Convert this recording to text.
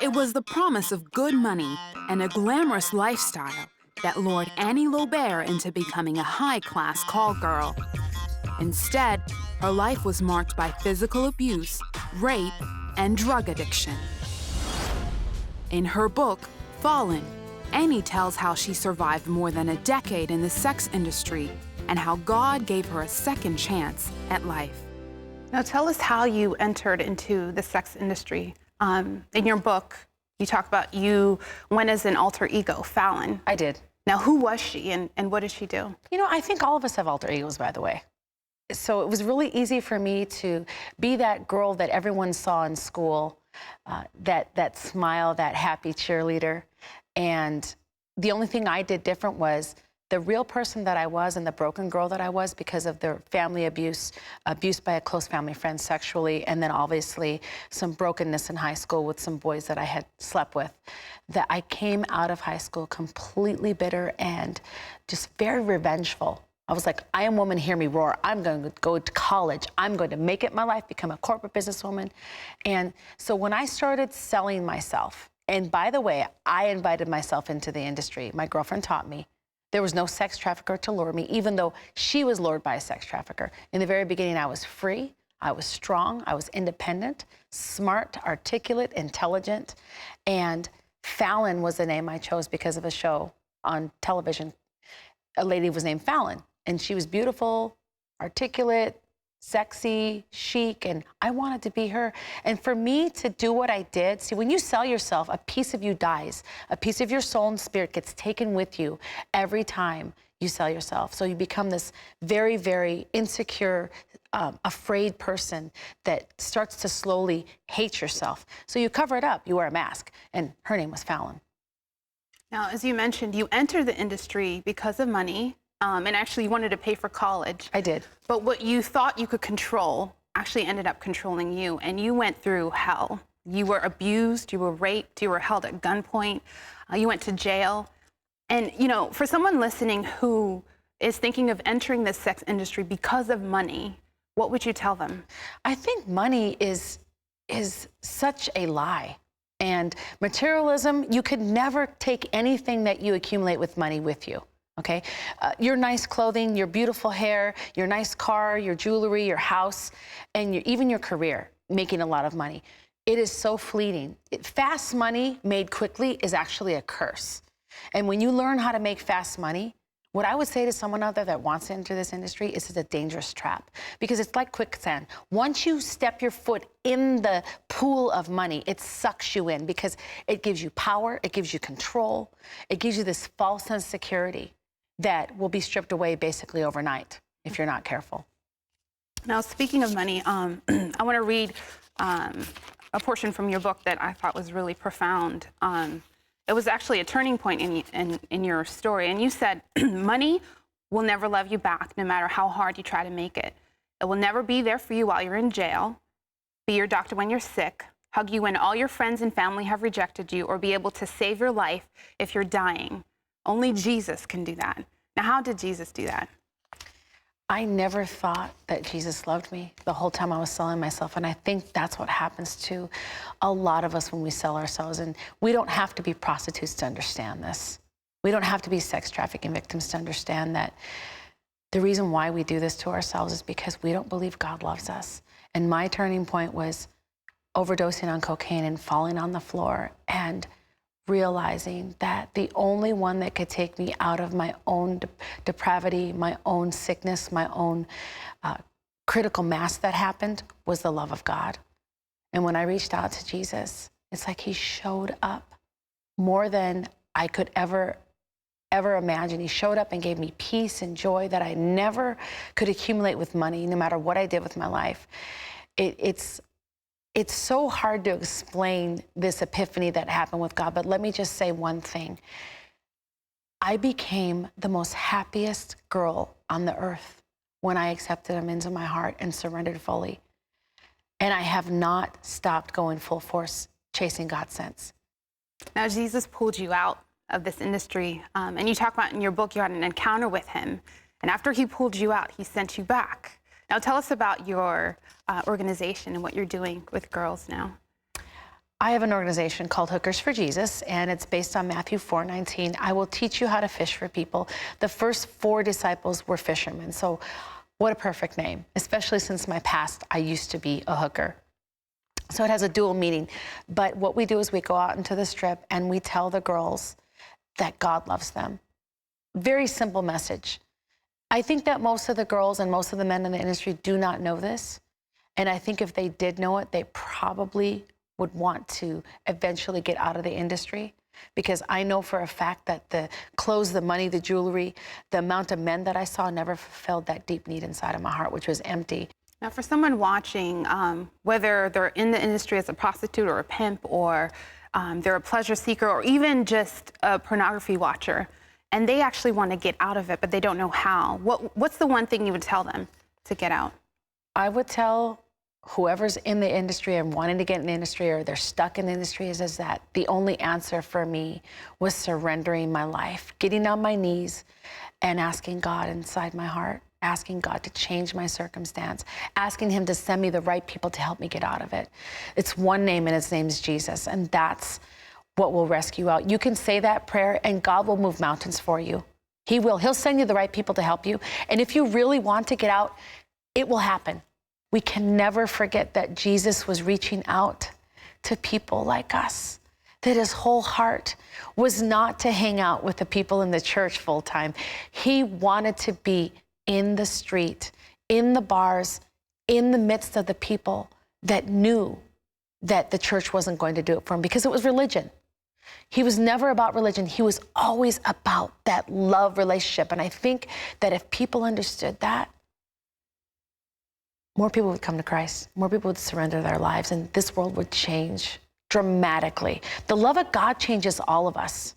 It was the promise of good money and a glamorous lifestyle that lured Annie Lobert into becoming a high-class call girl. Instead, her life was marked by physical abuse, rape, and drug addiction. In her book, Fallen, Annie tells how she survived more than a decade in the sex industry and how God gave her a second chance at life. Now tell us how you entered into the sex industry. In your book, you talk about you went as an alter ego, Fallon. I did. Now, who was she and what did she do? You know, I think all of us have alter egos, by the way. So it was really easy for me to be that girl that everyone saw in school, that smile, that happy cheerleader. And the only thing I did different was the real person that I was and the broken girl that I was because of the family abuse by a close family friend sexually, and then obviously some brokenness in high school with some boys that I had slept with, that I came out of high school completely bitter and just very revengeful. I was like, I am woman, hear me roar. I'm going to go to college. I'm going to make it my life, become a corporate businesswoman. And so when I started selling myself, and by the way, I invited myself into the industry. My girlfriend taught me. There was no sex trafficker to lure me, even though she was lured by a sex trafficker. In the very beginning, I was free, I was strong, I was independent, smart, articulate, intelligent. And Fallon was the name I chose because of a show on television. A lady was named Fallon, and she was beautiful, articulate, sexy, chic, and I wanted to be her. And for me to do what I did, see, when you sell yourself, a piece of you dies. A piece of your soul and spirit gets taken with you every time you sell yourself. So you become this very, very insecure, afraid person that starts to slowly hate yourself. So you cover it up, you wear a mask, and her name was Fallon. Now, as you mentioned, you entered the industry because of money. And actually, you wanted to pay for college. I did. But what you thought you could control actually ended up controlling you, and you went through hell. You were abused, you were raped, you were held at gunpoint, you went to jail. And, you know, for someone listening who is thinking of entering the sex industry because of money, what would you tell them? I think money is such a lie. And materialism, you could never take anything that you accumulate with money with you. Okay, your nice clothing, your beautiful hair, your nice car, your jewelry, your house, and even your career, making a lot of money. It is so fleeting. Fast money made quickly is actually a curse. And when you learn how to make fast money, what I would say to someone out there that wants to enter this industry is it's a dangerous trap because it's like quicksand. Once you step your foot in the pool of money, it sucks you in because it gives you power, it gives you control, it gives you this false sense of security that will be stripped away basically overnight if you're not careful. Now, speaking of money, I want to read a portion from your book that I thought was really profound. It was actually a turning point in your story. And you said, money will never love you back, no matter how hard you try to make it. It will never be there for you while you're in jail, be your doctor when you're sick, hug you when all your friends and family have rejected you, or be able to save your life if you're dying. Only Jesus can do that. Now, how did Jesus do that? I never thought that Jesus loved me the whole time I was selling myself. And I think that's what happens to a lot of us when we sell ourselves. And we don't have to be prostitutes to understand this. We don't have to be sex trafficking victims to understand that the reason why we do this to ourselves is because we don't believe God loves us. And my turning point was overdosing on cocaine and falling on the floor and realizing that the only one that could take me out of my own depravity, my own sickness, my own critical mass that happened was the love of God. And when I reached out to Jesus, it's like he showed up more than I could ever imagine. He showed up and gave me peace and joy that I never could accumulate with money, no matter what I did with my life. It's so hard to explain this epiphany that happened with God, but let me just say one thing. I became the most happiest girl on the earth when I accepted him into my heart and surrendered fully. And I have not stopped going full force chasing God since. Now, Jesus pulled you out of this industry, and you talk about in your book you had an encounter with him, and after he pulled you out, he sent you back. Now tell us about your organization and what you're doing with girls now. I have an organization called Hookers for Jesus, and it's based on Matthew 4:19. I will teach you how to fish for people. The first 4 disciples were fishermen, so what a perfect name, especially since my past, I used to be a hooker. So it has a dual meaning. But what we do is we go out into the strip and we tell the girls that God loves them. Very simple message. I think that most of the girls and most of the men in the industry do not know this. And I think if they did know it, they probably would want to eventually get out of the industry, because I know for a fact that the clothes, the money, the jewelry, the amount of men that I saw never fulfilled that deep need inside of my heart, which was empty. Now, for someone watching, whether they're in the industry as a prostitute or a pimp, or they're a pleasure seeker, or even just a pornography watcher, and they actually want to get out of it, but they don't know how, what's the one thing you would tell them to get out? I would tell whoever's in the industry and wanting to get in the industry, or they're stuck in the industry, is that the only answer for me was surrendering my life, getting on my knees and asking God inside my heart, asking God to change my circumstance, asking him to send me the right people to help me get out of it. It's one name, and his name's Jesus, and that's what will rescue you out. You can say that prayer and God will move mountains for you. He will. He'll send you the right people to help you. And if you really want to get out, it will happen. We can never forget that Jesus was reaching out to people like us, that his whole heart was not to hang out with the people in the church full time. He wanted to be in the street, in the bars, in the midst of the people that knew that the church wasn't going to do it for him, because it was religion. He was never about religion. He was always about that love relationship. And I think that if people understood that, more people would come to Christ. More people would surrender their lives, and this world would change dramatically. The love of God changes all of us.